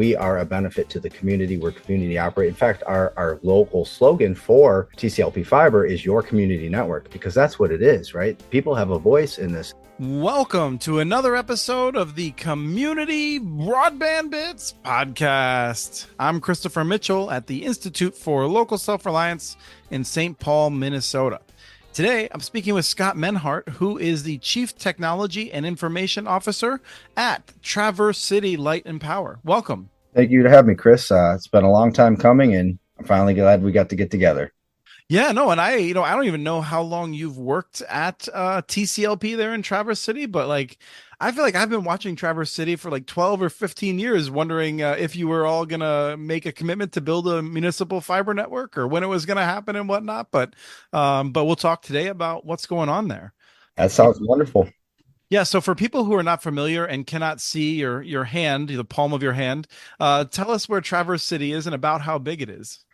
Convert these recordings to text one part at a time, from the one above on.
We are a benefit to the community. We're community operate. In fact, our local slogan for TCLP Fiber is your community network, because that's what it is, right? People have a voice in this. Welcome to another episode of the Community Broadband Bits podcast. I'm Christopher Mitchell at the Institute for Local Self-Reliance in St. Paul, Minnesota. Today, I'm speaking with Scott Menhart, who is the Chief Technology and Information Officer at Traverse City Light and Power. Welcome. Thank you to have me, Chris. It's been a long time coming, and I'm finally glad we got to get together. Yeah, no, and I don't even know how long you've worked at TCLP there in Traverse City, but I feel like I've been watching Traverse City for 12 or 15 years, wondering if you were all gonna make a commitment to build a municipal fiber network or when it was gonna happen and whatnot. But we'll talk today about what's going on there. That sounds wonderful. Yeah, so for people who are not familiar and cannot see your hand, the palm of your hand, tell us where Traverse City is and about how big it is.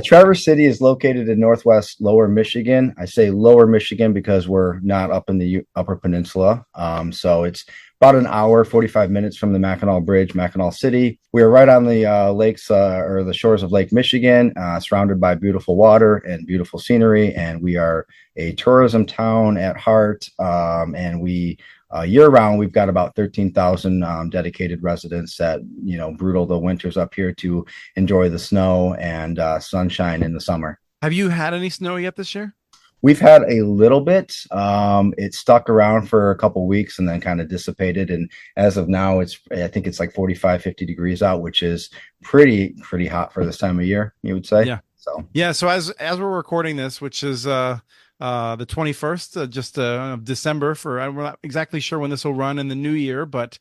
Traverse City is located in northwest Lower Michigan. I say Lower Michigan because we're not up in the Upper Peninsula. So it's about an hour, 45 minutes from the Mackinac Bridge, Mackinac City. We are right on the lakes or the shores of Lake Michigan, surrounded by beautiful water and beautiful scenery. And we are a tourism town at heart. And we year round, we've got about 13,000 dedicated residents that, brutal the winters up here to enjoy the snow and sunshine in the summer. Have you had any snow yet this year? We've had a little bit. It stuck around for a couple weeks and then kind of dissipated. And as of now, I think it's like 45, 50 degrees out, which is pretty hot for this time of year, you would say. Yeah. So as we're recording this, which is the 21st, just of December, we're not exactly sure when this will run in the new year, but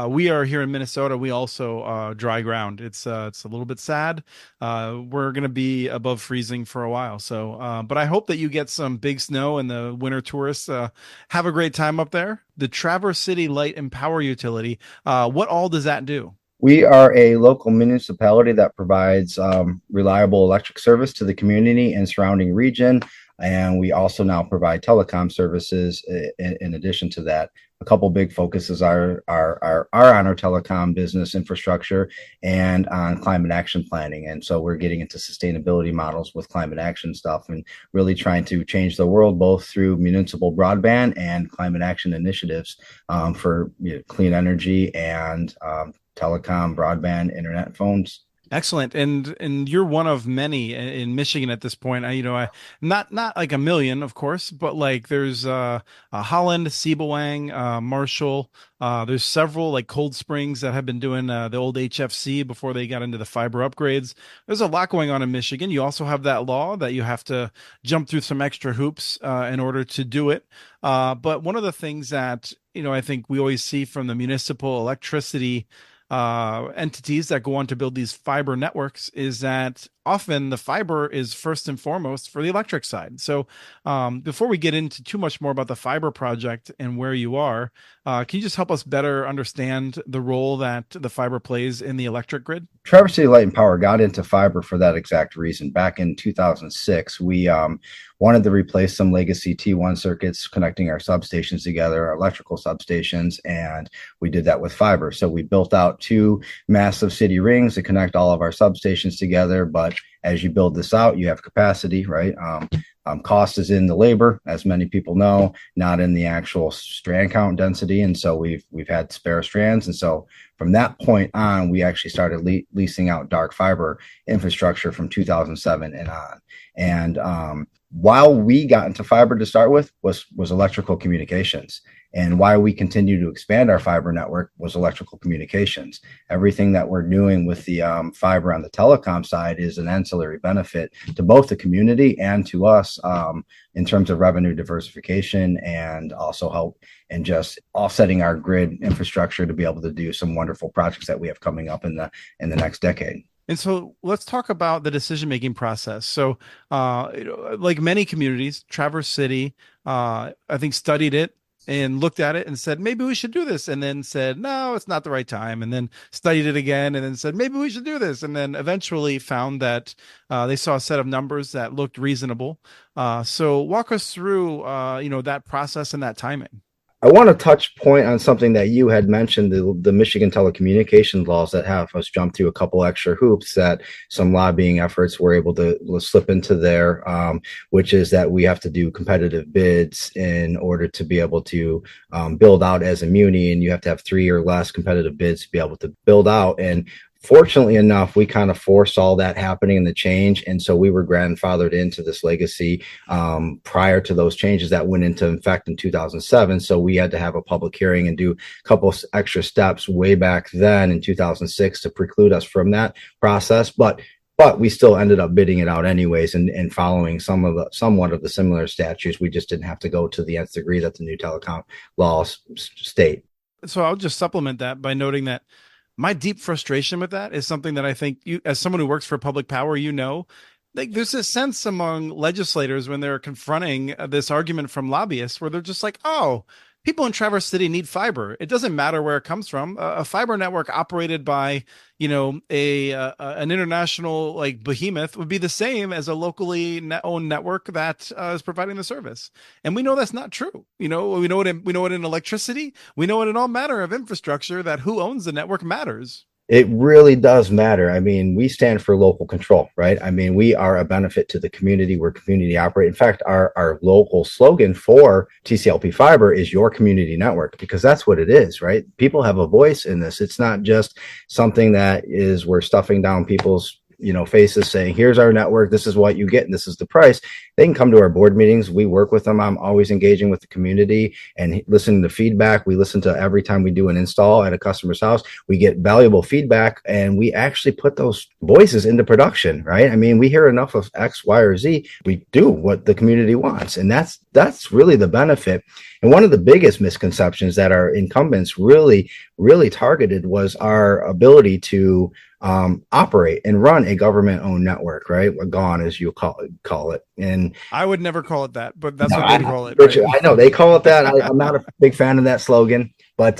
we are here in Minnesota. We also dry ground. It's a little bit sad. We're going to be above freezing for a while. So, but I hope that you get some big snow and the winter tourists have a great time up there. The Traverse City Light and Power Utility. What all does that do? We are a local municipality that provides reliable electric service to the community and surrounding region. And we also now provide telecom services in addition to that. A couple big focuses are on our telecom business infrastructure and on climate action planning. And so we're getting into sustainability models with climate action stuff and really trying to change the world both through municipal broadband and climate action initiatives for clean energy and telecom, broadband, internet, phones. Excellent. And you're one of many in Michigan at this point. I not like a million, of course, but there's Holland, Seebewang, Marshall. There's several Cold Springs that have been doing the old HFC before they got into the fiber upgrades. There's a lot going on in Michigan. You also have that law that you have to jump through some extra hoops in order to do it. But one of the things that I think we always see from the municipal electricity entities that go on to build these fiber networks is that often the fiber is first and foremost for the electric side. So before we get into too much more about the fiber project and where you are, can you just help us better understand the role that the fiber plays in the electric grid? Traverse City Light and Power got into fiber for that exact reason. Back in 2006, we wanted to replace some legacy T1 circuits connecting our substations together, our electrical substations, and we did that with fiber. So we built out two massive city rings to connect all of our substations together. But as you build this out, you have capacity, right? Cost is in the labor, as many people know, not in the actual strand count density. And so we've had spare strands. And so from that point on, we actually started leasing out dark fiber infrastructure from 2007 and on. And while we got into fiber to start with was electrical communications. And why we continue to expand our fiber network was electrical communications. Everything that we're doing with the fiber on the telecom side is an ancillary benefit to both the community and to us in terms of revenue diversification and also help in just offsetting our grid infrastructure to be able to do some wonderful projects that we have coming up in the next decade. And so let's talk about the decision-making process. So like many communities, Traverse City, I think studied it and looked at it and said, maybe we should do this. And then said, no, it's not the right time. And then studied it again and then said, maybe we should do this. And then eventually found that they saw a set of numbers that looked reasonable. So walk us through, that process and that timing. I want to touch point on something that you had mentioned, the Michigan telecommunications laws that have us jump through a couple extra hoops that some lobbying efforts were able to slip into there, which is that we have to do competitive bids in order to be able to build out as a muni, and you have to have 3 or less competitive bids to be able to build out. And fortunately enough, we kind of foresaw that happening in the change. And so we were grandfathered into this legacy prior to those changes that went into effect in 2007. So we had to have a public hearing and do a couple extra steps way back then in 2006 to preclude us from that process. But we still ended up bidding it out anyways and following somewhat of the similar statutes. We just didn't have to go to the nth degree that the new telecom laws state. So I'll just supplement that by noting that my deep frustration with that is something that I think you, as someone who works for public power, like there's a sense among legislators when they're confronting this argument from lobbyists where they're just like, oh, people in Traverse City need fiber. It doesn't matter where it comes from. A fiber network operated by, an international like behemoth would be the same as a locally owned network that is providing the service. And we know that's not true. We know it in electricity. We know it in all manner of infrastructure that who owns the network matters. It really does matter. I mean, we stand for local control, right? I mean, we are a benefit to the community. We're community operate. In fact, our local slogan for TCLP Fiber is your community network, because that's what it is, right? People have a voice in this. It's not just something that is we're stuffing down people's faces saying, here's our network, this is what you get, and this is the price. They can come to our board meetings. We work with them. I'm always engaging with the community and listening to feedback. We listen to every time we do an install at a customer's house. We get valuable feedback, and we actually put those voices into production, right? I mean, we hear enough of X, Y, or Z. We do what the community wants, and that's really the benefit. And one of the biggest misconceptions that our incumbents really targeted was our ability to operate and run a government-owned network, right? A GON, as you call it. And I would never call it that, but that's no, what they call it. Richard, Right? I know they call it that. I'm not a big fan of that slogan, but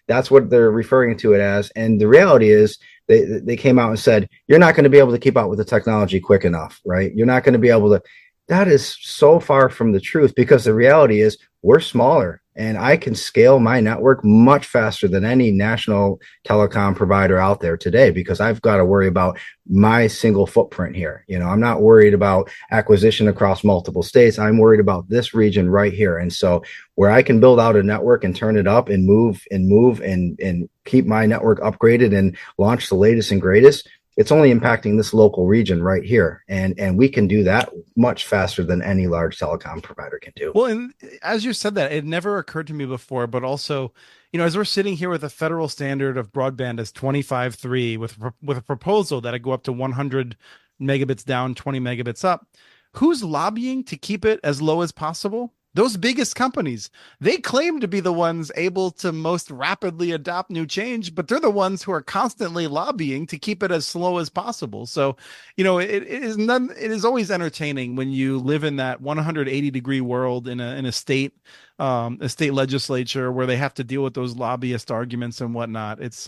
that's what they're referring to it as. And the reality is, they came out and said, you're not going to be able to keep up with the technology quick enough, right? You're not going to be able to. That is so far from the truth, because the reality is we're smaller, and I can scale my network much faster than any national telecom provider out there today, because I've got to worry about my single footprint here. I'm not worried about acquisition across multiple states. I'm worried about this region right here. And so where I can build out a network and turn it up and move and keep my network upgraded and launch the latest and greatest, it's only impacting this local region right here. And we can do that much faster than any large telecom provider can do. Well, and as you said that, it never occurred to me before, but also, as we're sitting here with a federal standard of broadband as 25.3 with a proposal that I go up to 100 megabits down, 20 megabits up, who's lobbying to keep it as low as possible? Those biggest companies. They claim to be the ones able to most rapidly adopt new change, but they're the ones who are constantly lobbying to keep it as slow as possible. So, it is always entertaining when you live in that 180-degree world in a state legislature where they have to deal with those lobbyist arguments and whatnot. It's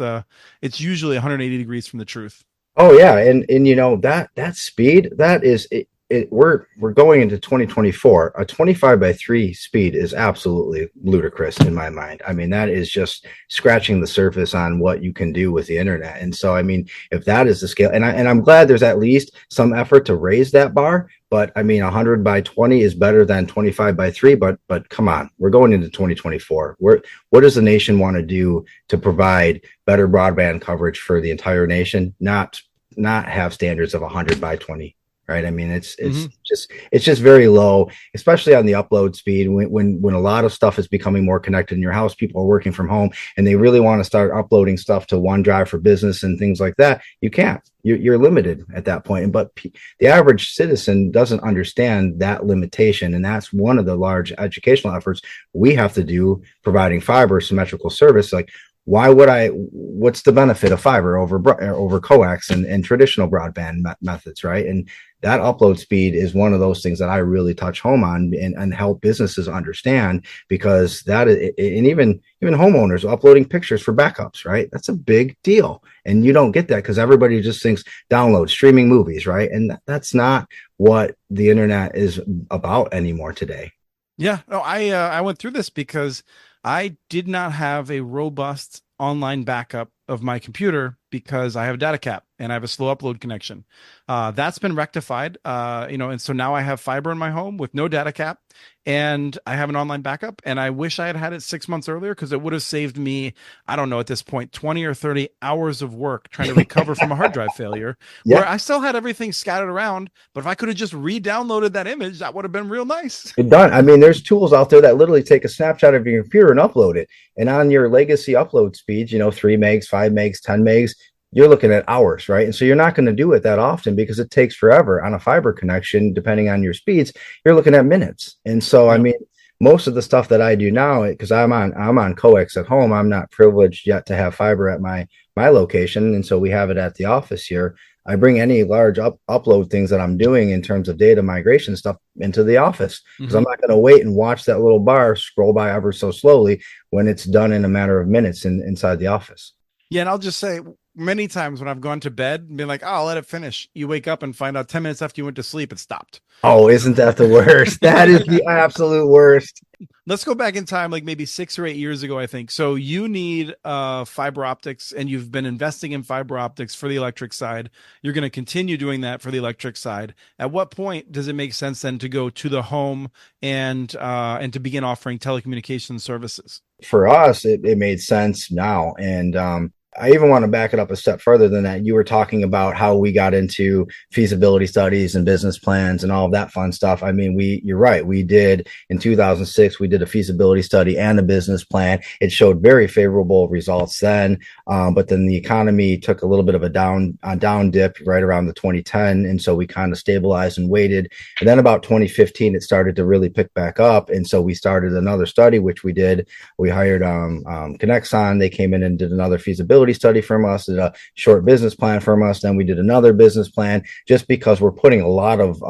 usually 180 degrees from the truth. Oh yeah, and that speed, that is it. We're going into 2024. A 25/3 speed is absolutely ludicrous in my mind. I mean, that is just scratching the surface on what you can do with the internet. And so, I mean, if that is the scale, and I'm glad there's at least some effort to raise that bar. But I mean, 100/20 is better than 25/3. But come on, we're going into 2024. What does the nation want to do to provide better broadband coverage for the entire nation? Not have standards of 100/20. Right. I mean, it's just very low, especially on the upload speed. When a lot of stuff is becoming more connected in your house, people are working from home and they really want to start uploading stuff to OneDrive for business and things like that. You can't. You're limited at that point. But the average citizen doesn't understand that limitation. And that's one of the large educational efforts we have to do, providing fiber symmetrical service. Like, what's the benefit of fiber over coax and traditional broadband methods, right? And that upload speed is one of those things that I really touch home on and help businesses understand, because and even homeowners uploading pictures for backups, right? That's a big deal. And you don't get that because everybody just thinks download streaming movies, right? And that's not what the internet is about anymore today. Yeah, no, I went through this because I did not have a robust online backup of my computer because I have a data cap and I have a slow upload connection. That's been rectified, and so now I have fiber in my home with no data cap, and I have an online backup. And I wish I had had it 6 months earlier because it would have saved me, I don't know, at this point, 20 or 30 hours of work trying to recover from a hard drive failure, where Yeah. I still had everything scattered around. But if I could have just re-downloaded that image, that would have been real nice. You're done. I mean, there's tools out there that literally take a snapshot of your computer and upload it. And on your legacy upload speeds, 3 megs, 5 megs, 10 megs, you're looking at hours, right? And so you're not going to do it that often because it takes forever on a fiber connection, depending on your speeds, you're looking at minutes. And so, I Yep. mean, most of the stuff that I do now, because I'm on coax at home, I'm not privileged yet to have fiber at my location. And so we have it at the office here. I bring any large upload things that I'm doing in terms of data migration stuff into the office because I'm Mhm. not going to wait and watch that little bar scroll by ever so slowly when it's done in a matter of minutes inside the office. Yeah, and I'll just say many times when I've gone to bed and been like, oh, I'll let it finish. You wake up and find out 10 minutes after you went to sleep, it stopped. Oh, isn't that the worst? That is the absolute worst. Let's go back in time, like maybe 6 or 8 years ago, I think. So you need fiber optics, and you've been investing in fiber optics for the electric side. You're going to continue doing that for the electric side. At what point does it make sense then to go to the home and to begin offering telecommunications services? For us, it made sense now. And I even want to back it up a step further than that. You were talking about how we got into feasibility studies and business plans and all of that fun stuff. I mean, you're right. We did in 2006, we did a feasibility study and a business plan. It showed very favorable results then. But then the economy took a little bit of a down dip right around the 2010. And so we kind of stabilized and waited. And then about 2015, it started to really pick back up. And so we started another study, which we hired Connexon. They came in and did another feasibility study from us, did a short business plan from us. Then we did another business plan just because we're putting a lot of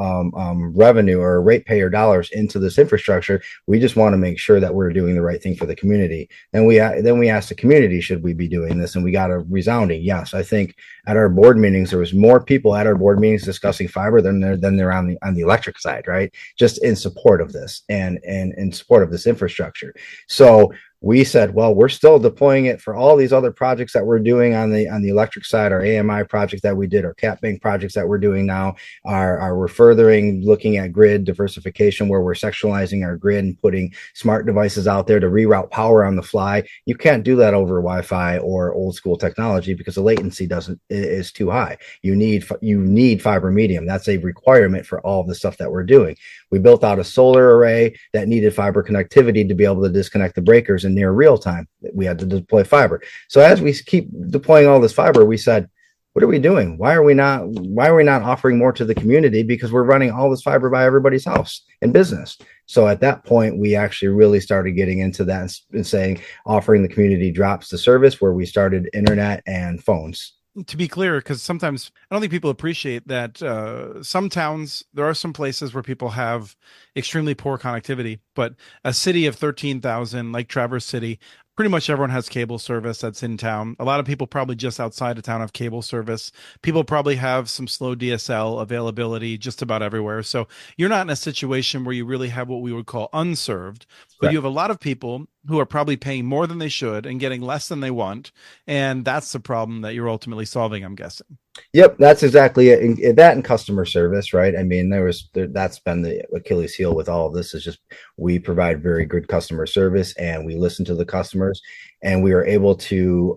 revenue or ratepayer dollars into this infrastructure. We just want to make sure that we're doing the right thing for the community. And then we asked the community, should we be doing this? And we got a resounding yes. I think at our board meetings, there was more people at our board meetings discussing fiber than there on the electric side, right? Just in support of this and in support of this infrastructure. So we said, well, we're still deploying it for all these other projects that we're doing on the electric side, our AMI project that we did, our cap bank projects that we're doing now, we're furthering looking at grid diversification where we're sectionalizing our grid and putting smart devices out there to reroute power on the fly. You can't do that over Wi-Fi or old school technology because the latency is too high. You need fiber medium. That's a requirement for all the stuff that we're doing. We built out a solar array that needed fiber connectivity to be able to disconnect the breakers in near real time. We had to deploy fiber. So as we keep deploying all this fiber, we said, what are we doing? Why are we not offering more to the community? Because we're running all this fiber by everybody's house and business. So at that point, we actually really started getting into that and saying, offering the community drops the service where we started internet and phones. To be clear, because sometimes I don't think people appreciate that some towns, there are some places where people have extremely poor connectivity, but a city of 13,000 like Traverse City, pretty much everyone has cable service that's in town. A lot of people probably just outside of town have cable service. People probably have some slow DSL availability just about everywhere. So you're not in a situation where you really have what we would call unserved, but you Correct. have a lot of people who are probably paying more than they should and getting less than they want. And that's the problem that you're ultimately solving, I'm guessing. Yep, that's exactly it. That and customer service, right? I mean, that's been the Achilles heel with all of this is just we provide very good customer service and we listen to the customers and we are able to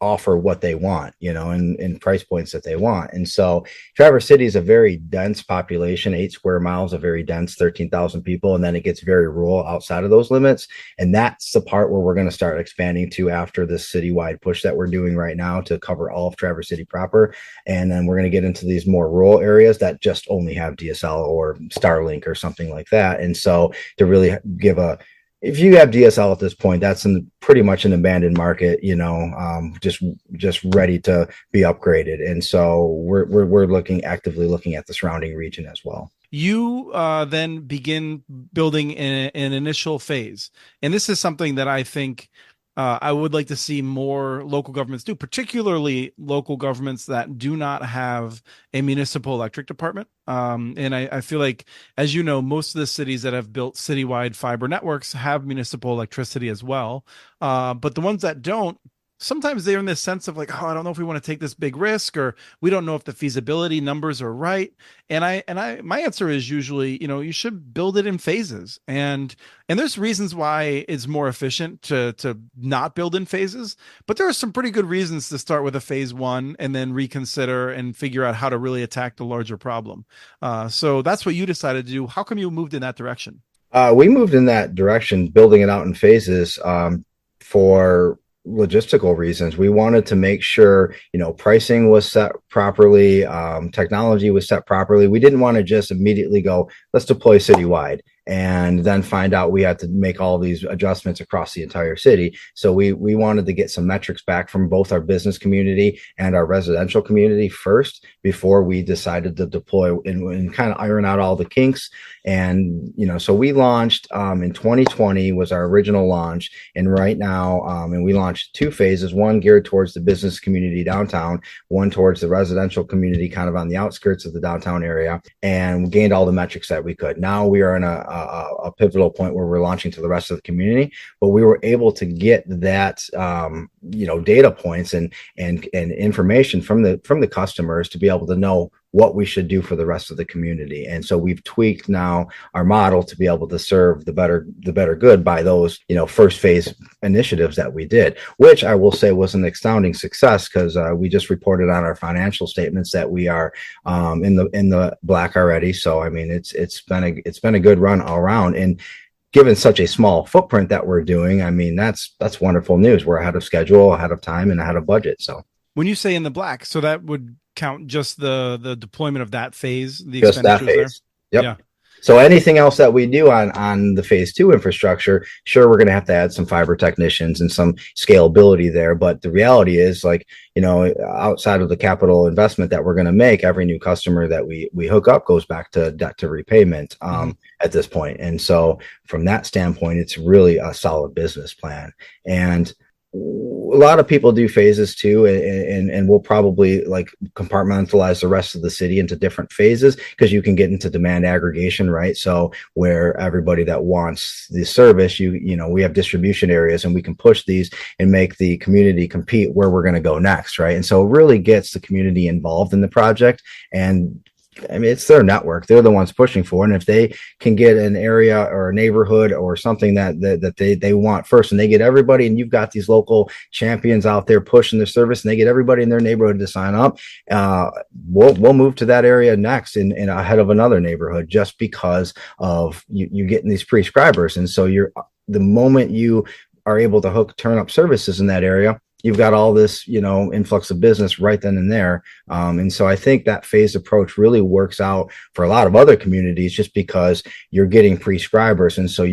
offer what they want, and price points that they want. And so Traverse City is a very dense population, 8 square miles, a very dense 13,000 people. And then it gets very rural outside of those limits. And that's the part where we're going to start expanding to after this citywide push that we're doing right now to cover all of Traverse City proper. And then we're going to get into these more rural areas that just only have DSL or Starlink or something like that. And so to really if you have DSL at this point, that's pretty much an abandoned market, just ready to be upgraded. And so we're actively looking at the surrounding region as well. You then begin building an initial phase. And this is something that I think I would like to see more local governments do, particularly local governments that do not have a municipal electric department. And I feel like, as you know, most of the cities that have built citywide fiber networks have municipal electricity as well. But the ones that don't, sometimes they're in this sense of like, oh, I don't know if we want to take this big risk, or we don't know if the feasibility numbers are right. My answer is usually, you should build it in phases. And there's reasons why it's more efficient to not build in phases, but there are some pretty good reasons to start with a phase one and then reconsider and figure out how to really attack the larger problem. So that's what you decided to do. How come you moved in that direction? We moved in that direction, building it out in phases for logistical reasons. We wanted to make sure, pricing was set properly, technology was set properly. We didn't want to just immediately go, let's deploy citywide and then find out we had to make all these adjustments across the entire city. So we wanted to get some metrics back from both our business community and our residential community first before we decided to deploy and kind of iron out all the kinks. And, so we launched in 2020 was our original launch. And right now, and we launched two phases, one geared towards the business community downtown, one towards the residential community kind of on the outskirts of the downtown area, and we gained all the metrics that we could. Now we are in a pivotal point where we're launching to the rest of the community, but we were able to get that, data points and information from the customers to be able to know what we should do for the rest of the community. And so we've tweaked now our model to be able to serve the better good by those, first phase initiatives that we did, which I will say was an astounding success, because we just reported on our financial statements that we are in the black already. So I mean, it's been a good run all around. And given such a small footprint that we're doing, I mean, that's wonderful news. We're ahead of schedule, ahead of time, and ahead of budget. So When you say in the black, so that would count just the deployment of that phase, the just that expenditures there? phase. Yep. Yeah. So anything else that we do on the phase two infrastructure, sure, we're going to have to add some fiber technicians and some scalability there. But the reality is, like, outside of the capital investment that we're going to make, every new customer that we hook up goes back to debt to repayment at this point. And so from that standpoint, it's really a solid business plan. And a lot of people do phases too, and we'll probably like compartmentalize the rest of the city into different phases, because you can get into demand aggregation, right? So where everybody that wants the service, we have distribution areas, and we can push these and make the community compete where we're going to go next, right? And so it really gets the community involved in the project. And I mean, it's their network. They're the ones pushing for it. And if they can get an area or a neighborhood or something that they want first, and they get everybody, and you've got these local champions out there pushing the service, and they get everybody in their neighborhood to sign up, we'll move to that area next in ahead of another neighborhood, just because of you getting these prescribers. And so the moment you are able to turn up services in that area, you've got all this, influx of business right then and there. And so I think that phased approach really works out for a lot of other communities, just because you're getting prescribers. And so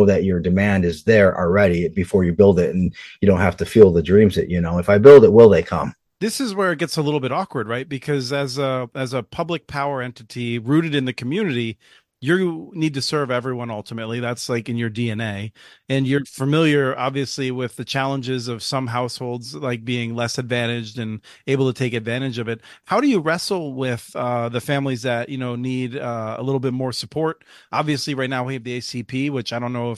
that your demand is there already before you build it, and you don't have to feel the dreams that, if I build it, will they come? This is where it gets a little bit awkward, right? Because as a public power entity rooted in the community, you need to serve everyone ultimately. That's like in your DNA. And you're familiar, obviously, with the challenges of some households, like being less advantaged and able to take advantage of it. How do you wrestle with the families that, need a little bit more support? Obviously, right now we have the ACP, which I don't know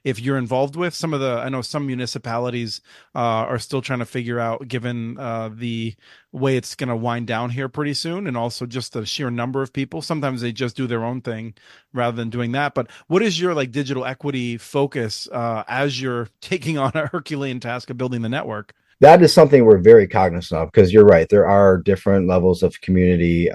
if you're involved with. I know some municipalities are still trying to figure out, given the way it's going to wind down here pretty soon, and also just the sheer number of people. Sometimes they just do their own thing rather than doing that. But what is your digital equity focus as you're taking on a Herculean task of building the network? That is something we're very cognizant of, because you're right. There are different levels of community,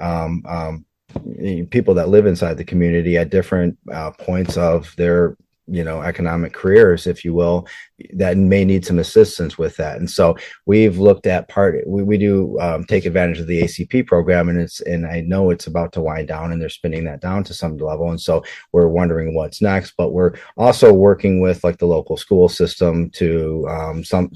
people that live inside the community at different points of their economic careers, if you will, that may need some assistance with that. And so we've looked at we do take advantage of the ACP program, and I know it's about to wind down, and they're spinning that down to some level. And so we're wondering what's next, but we're also working with the local school system to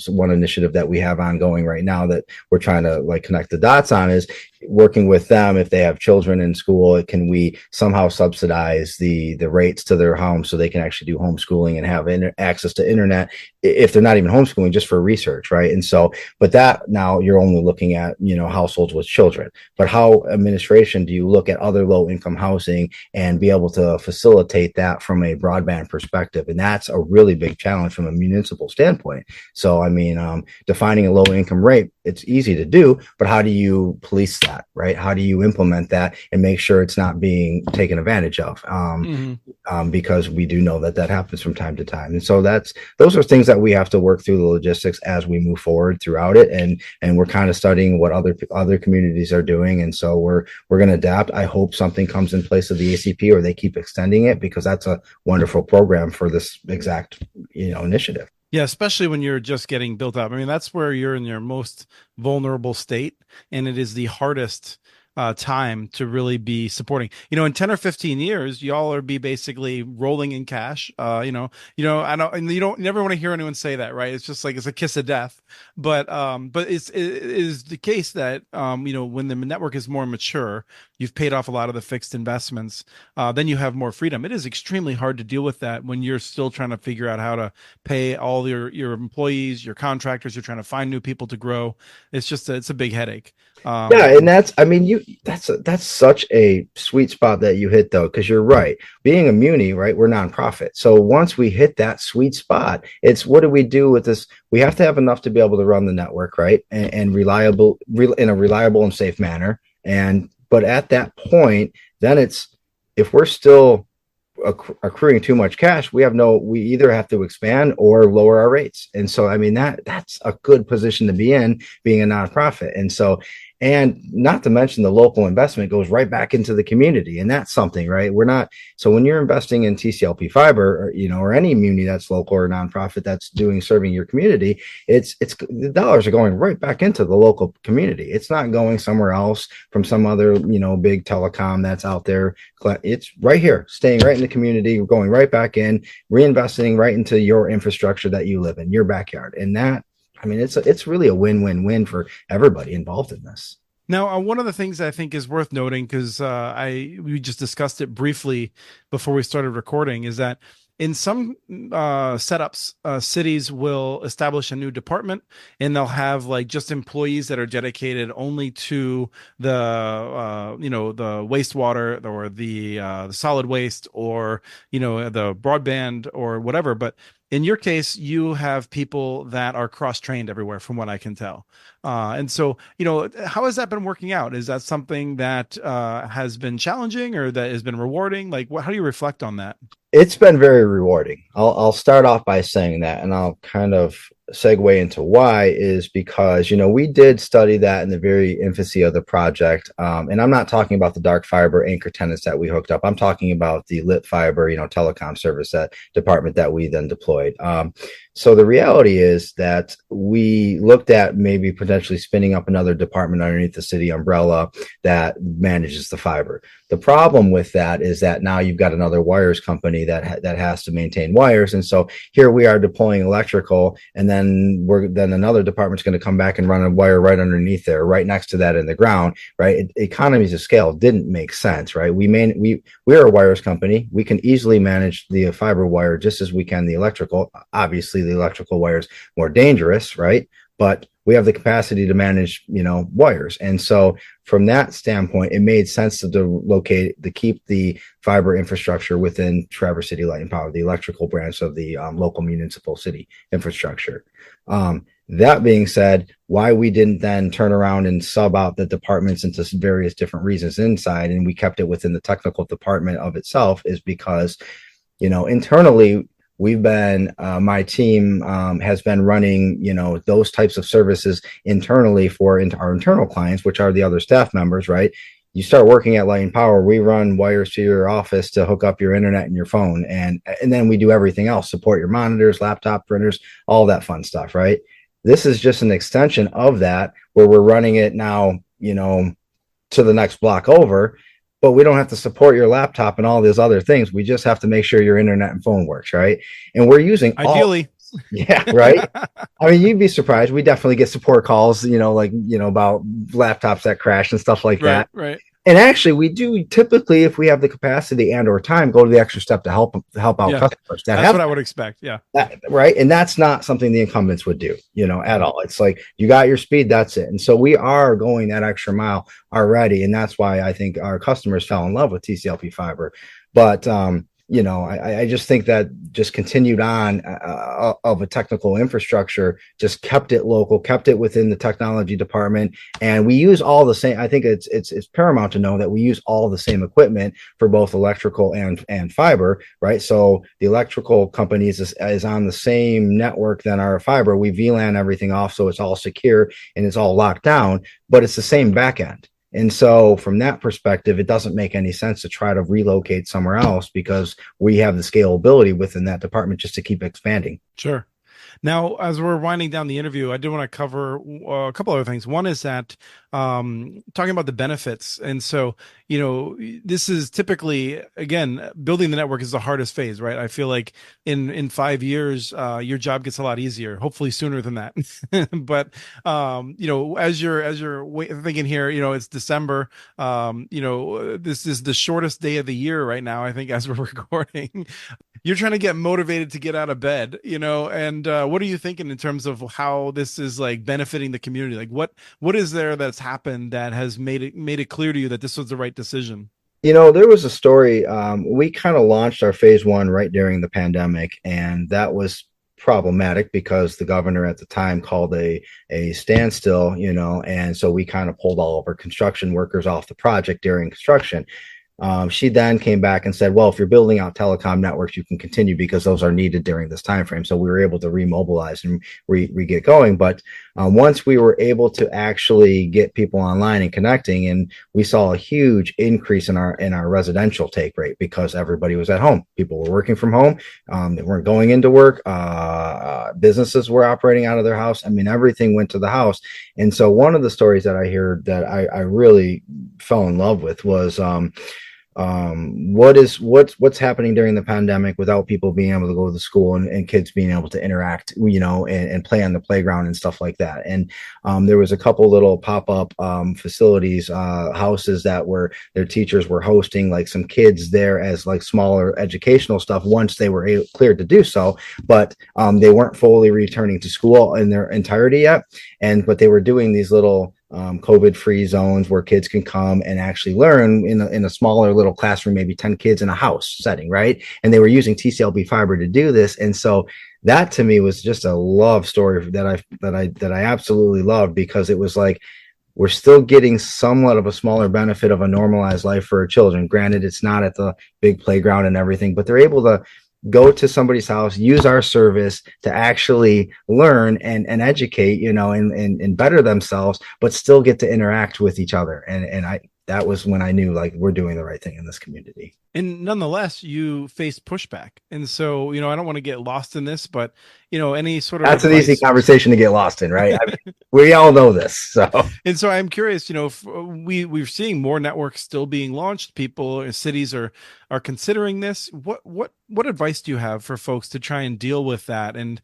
one initiative that we have ongoing right now that we're trying to connect the dots on is, working with them, if they have children in school, can we somehow subsidize the rates to their home so they can actually do homeschooling and have access to internet if they're not even homeschooling, just for research, right? And so, but that now you're only looking at, households with children. But how administration do you look at other low income housing and be able to facilitate that from a broadband perspective? And that's a really big challenge from a municipal standpoint. So, I mean, defining a low income rate, it's easy to do, but how do you police that, right? How do you implement that and make sure it's not being taken advantage of? Because we do know that happens from time to time. And so those are things that we have to work through the logistics as we move forward throughout it. And we're kind of studying what other communities are doing. And so we're going to adapt. I hope something comes in place of the ACP or they keep extending it, because that's a wonderful program for this exact, initiative. Yeah, especially when you're just getting built up. I mean, that's where you're in your most vulnerable state, and it is the hardest time to really be supporting. In 10 or 15 years, y'all are be basically rolling in cash. I don't, and you never want to hear anyone say that, right? It's just like it's a kiss of death. But it is the case that when the network is more mature, you've paid off a lot of the fixed investments, then you have more freedom. It is extremely hard to deal with that when you're still trying to figure out how to pay all your employees, your contractors. You're trying to find new people to grow. It's a big headache. Yeah, and that's such a sweet spot that you hit, though, because you're right. Being a muni, right, we're nonprofit. So once we hit that sweet spot, it's what do we do with this? We have to have enough to be able to run the network, right, and in a reliable and safe manner. But at that point, then it's, if we're still accruing too much cash, we either have to expand or lower our rates. And so, I mean, that's a good position to be in, being a nonprofit. And so, and not to mention the local investment goes right back into the community. And that's something, right? So when you're investing in TCLP fiber, or any muni that's local or nonprofit that's serving your community, it's the dollars are going right back into the local community. It's not going somewhere else from some other, big telecom that's out there. It's right here, staying right in the community, going right back in, reinvesting right into your infrastructure that you live in, your backyard. And it's really a win-win-win for everybody involved in this. Now, one of the things I think is worth noting, because we just discussed it briefly before we started recording, is that in some setups, cities will establish a new department, and they'll have like just employees that are dedicated only to the the wastewater or the solid waste, or the broadband or whatever. But in your case, you have people that are cross-trained everywhere, from what I can tell. And so, how has that been working out? Is that something that has been challenging or that has been rewarding? Like, how do you reflect on that? It's been very rewarding. I'll start off by saying that, and I'll kind of segue into why, is because, we did study that in the very infancy of the project. And I'm not talking about the dark fiber anchor tenants that we hooked up. I'm talking about the lit fiber, telecom service, that department that we then deployed. So the reality is that we looked at maybe potentially spinning up another department underneath the city umbrella that manages the fiber. The problem with that is that now you've got another wires company that has to maintain wires. And so here we are deploying electrical, and then another department's going to come back and run a wire right underneath there, right next to that in the ground, right? Economies of scale didn't make sense, right? We're a wires company. We can easily manage the fiber wire just as we can the electrical. Obviously, the electrical wire is more dangerous, right? But we have the capacity to manage, wires. And so from that standpoint, it made sense to keep the fiber infrastructure within Traverse City Light and Power, the electrical branch of the local municipal city infrastructure. That being said, why we didn't then turn around and sub out the departments into various different reasons inside, and we kept it within the technical department of itself, is because, internally, my team has been running, those types of services internally for our internal clients, which are the other staff members, right? You start working at Light and Power, we run wires to your office to hook up your internet and your phone. And then we do everything else, support your monitors, laptop, printers, all that fun stuff, right? This is just an extension of that, where we're running it now, to the next block over. But we don't have to support your laptop and all these other things. We just have to make sure your internet and phone works, right? And we're using Ideally. Yeah, right. I mean, you'd be surprised. We definitely get support calls, like, about laptops that crash and stuff like Right, that. right. And actually, we do typically, if we have the capacity and or time, go to the extra step to help out Yeah. customers that That's have what I would expect. Yeah. that, right? And that's not something the incumbents would do, at all. It's like you got your speed, that's it. And so we are going that extra mile already, and that's why I think our customers fell in love with TCLP fiber. But I just think that just continued on of a technical infrastructure, just kept it local, kept it within the technology department, and we use all the same. I think it's paramount to know that we use all the same equipment for both electrical and fiber, right? So the electrical company is on the same network than our fiber. We VLAN everything off, so it's all secure and it's all locked down, but it's the same backend. And so, from that perspective, it doesn't make any sense to try to relocate somewhere else because we have the scalability within that department just to keep expanding. Sure. Now, as we're winding down the interview, I do want to cover a couple other things. One is that talking about the benefits. And so, this is typically, again, building the network is the hardest phase, right? I feel like in 5 years, your job gets a lot easier, hopefully sooner than that. But, as you're thinking here, it's December. This is the shortest day of the year right now, I think, as we're recording. You're trying to get motivated to get out of bed, and what are you thinking in terms of how this is like benefiting the community? Like what is there that's happened that has made it clear to you that this was the right decision? There was a story. We kind of launched our phase one right during the pandemic, and that was problematic because the governor at the time called a standstill, and so we kind of pulled all of our construction workers off the project during construction. She then came back and said, well, if you're building out telecom networks, you can continue because those are needed during this time frame. So we were able to remobilize and get going. But once we were able to actually get people online and connecting, and we saw a huge increase in our residential take rate because everybody was at home. People were working from home. They weren't going into work. Businesses were operating out of their house. I mean, everything went to the house. And so one of the stories that I heard that I really fell in love with was what's happening during the pandemic without people being able to go to school and kids being able to interact, and play on the playground and stuff like that. And there was a couple little pop-up facilities, houses that were their teachers were hosting like some kids there as like smaller educational stuff once they were cleared to do so, but they weren't fully returning to school in their entirety yet. But they were doing these little COVID-free zones where kids can come and actually learn in a smaller little classroom, maybe 10 kids in a house setting, right? And they were using TCLP fiber to do this. And so that to me was just a love story that I absolutely loved, because it was like, we're still getting somewhat of a smaller benefit of a normalized life for our children. Granted, it's not at the big playground and everything, but they're able to go to somebody's house, use our service to actually learn and educate, and better themselves, but still get to interact with each other. And that was when I knew like we're doing the right thing in this community. And nonetheless, you faced pushback. And so, I don't want to get lost in this, but any sort of That's an easy advice. conversation to get lost in, right? I mean, we all know this. So And so I'm curious, if we're seeing more networks still being launched. People, cities are considering this. What advice do you have for folks to try and deal with that? And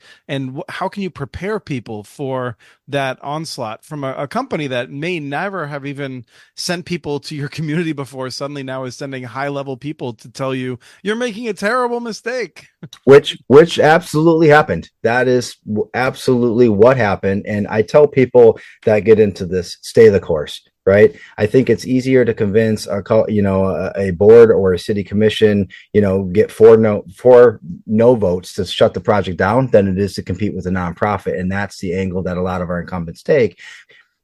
how can you prepare people for that onslaught from a company that may never have even sent people to your community before, suddenly now is sending high level people to tell you you're making a terrible mistake? which absolutely happened. That is absolutely what happened. And I tell people that get into this, stay the course, right? I think it's easier to convince a board or a city commission, get four no votes to shut the project down than it is to compete with a nonprofit. And that's the angle that a lot of our incumbents take.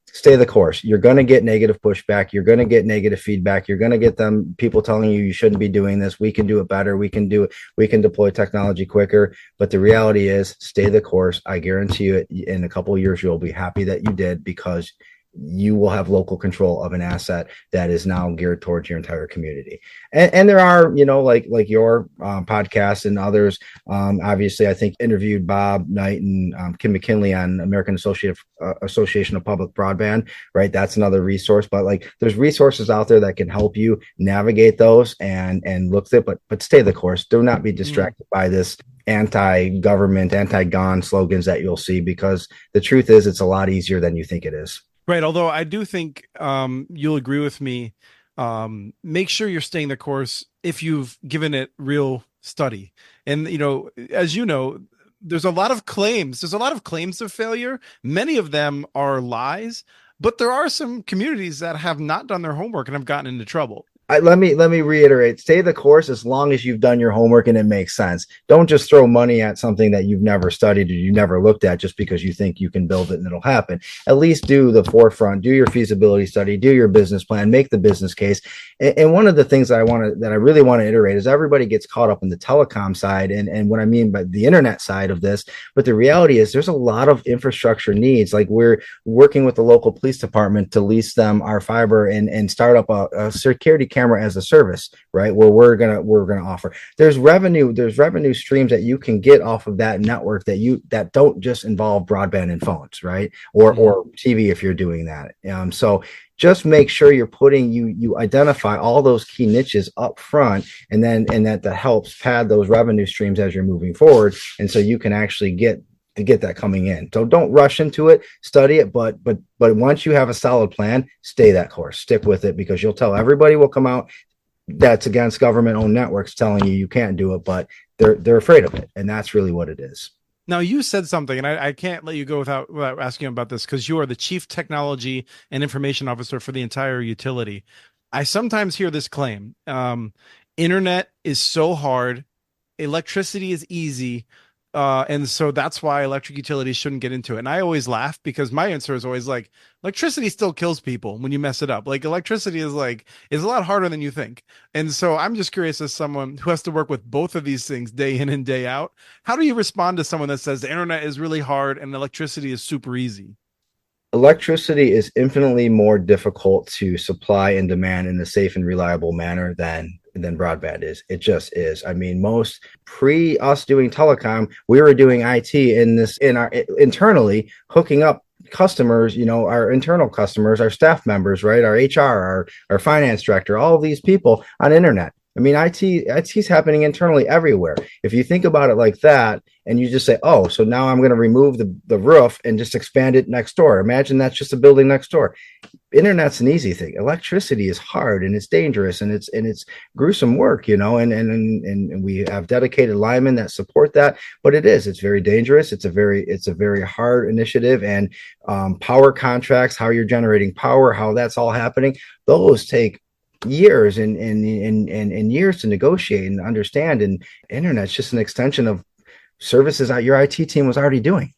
Stay the course. You're going to get negative pushback. You're going to get negative feedback. You're going to get people telling you shouldn't be doing this. We can do it better. We can deploy technology quicker. But the reality is, stay the course. I guarantee you, in a couple of years, you'll be happy that you did, because you will have local control of an asset that is now geared towards your entire community. And there are, like your podcast and others. Obviously, I think interviewed Bob Knight and Kim McKinley on American Association of Public Broadband, right? That's another resource. But like, there's resources out there that can help you navigate those and look at it, but stay the course. Do not be distracted by this anti-government, anti-gun slogans that you'll see, because the truth is it's a lot easier than you think it is. Right. Although I do think you'll agree with me. Make sure you're staying the course if you've given it real study. And, as you know, there's a lot of claims. There's a lot of claims of failure. Many of them are lies, but there are some communities that have not done their homework and have gotten into trouble. Let me reiterate: stay the course as long as you've done your homework and it makes sense. Don't just throw money at something that you've never studied or you never looked at just because you think you can build it and it'll happen. At least do the forefront, do your feasibility study, do your business plan, make the business case. And one of the things that I really want to iterate is everybody gets caught up in the telecom side and what I mean by the internet side of this. But the reality is there's a lot of infrastructure needs. Like, we're working with the local police department to lease them our fiber and start up a security camera as a service, right? Where we're gonna offer. There's revenue streams that you can get off of that network that don't just involve broadband and phones, right? Or TV if you're doing that. So just make sure you identify all those key niches up front, and that helps pad those revenue streams as you're moving forward, and so you can actually get that coming in. So don't rush into it, study it, but once you have a solid plan, stay that course, stick with it, because you'll tell everybody will come out that's against government owned networks telling you can't do it, but they're afraid of it. And that's really what it is. Now, you said something, and I can't let you go without asking about this, because you are the Chief Technology and Information Officer for the entire utility. I sometimes hear this claim: internet is so hard, electricity is easy, and so that's why electric utilities shouldn't get into it. And I always laugh, because my answer is always like, electricity still kills people when you mess it up. Like, electricity is a lot harder than you think. And so I'm just curious, as someone who has to work with both of these things day in and day out, how do you respond to someone that says the internet is really hard and electricity is super easy? Electricity is infinitely more difficult to supply and demand in a safe and reliable manner than broadband is. It just is. I mean, most pre us doing telecom, we were doing IT in our internally hooking up customers, our internal customers, our staff members, right? Our HR, our finance director, all of these people on internet. I mean, IT's happening internally everywhere. If you think about it like that, and you just say, oh, so now I'm going to remove the roof and just expand it next door. Imagine that's just a building next door. Internet's an easy thing. Electricity is hard, and it's dangerous, and it's gruesome work, and we have dedicated linemen that support that, but it's very dangerous. It's a very hard initiative, and power contracts, how you're generating power, how that's all happening, those take years and years to negotiate and understand. And internet's just an extension of services that your IT team was already doing.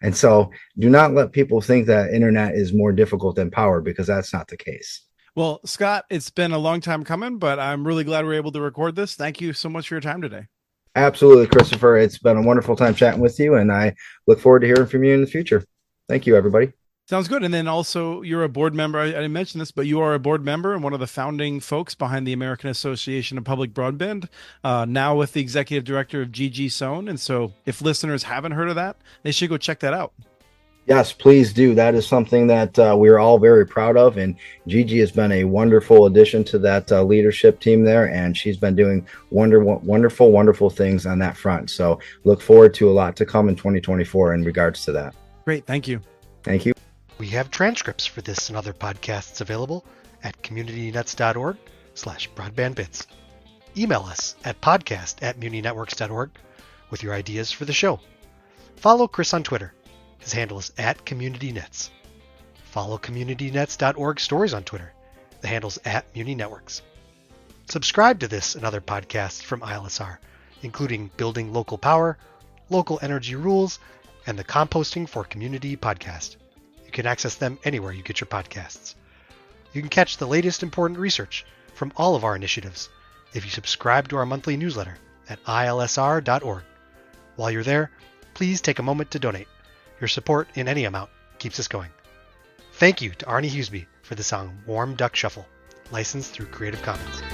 And so do not let people think that internet is more difficult than power, because that's not the case. Well, Scott, it's been a long time coming, but I'm really glad we're able to record this. Thank you so much for your time today. Absolutely, Christopher. It's been a wonderful time chatting with you, and I look forward to hearing from you in the future. Thank you, everybody. Sounds good. And then also, you're a board member. I didn't mention this, but you are a board member and one of the founding folks behind the American Association of Public Broadband, now with the executive director of GG Sohn. And so if listeners haven't heard of that, they should go check that out. Yes, please do. That is something that we're all very proud of. And Gigi has been a wonderful addition to that leadership team there. And she's been doing wonderful things on that front. So look forward to a lot to come in 2024 in regards to that. Great. Thank you. Thank you. We have transcripts for this and other podcasts available at communitynets.org/broadbandbits. Email us at podcast@muninetworks.org with your ideas for the show. Follow Chris on Twitter. His handle is @CommunityNets. Follow CommunityNets.org stories on Twitter. The handle's @MuniNetworks. Subscribe to this and other podcasts from ILSR, including Building Local Power, Local Energy Rules, and the Composting for Community podcast. You can access them anywhere you get your podcasts. You can catch the latest important research from all of our initiatives if you subscribe to our monthly newsletter at ilsr.org. While you're there, please take a moment to donate. Your support in any amount keeps us going. Thank you to Arnie Huseby for the song Warm Duck Shuffle, licensed through Creative Commons.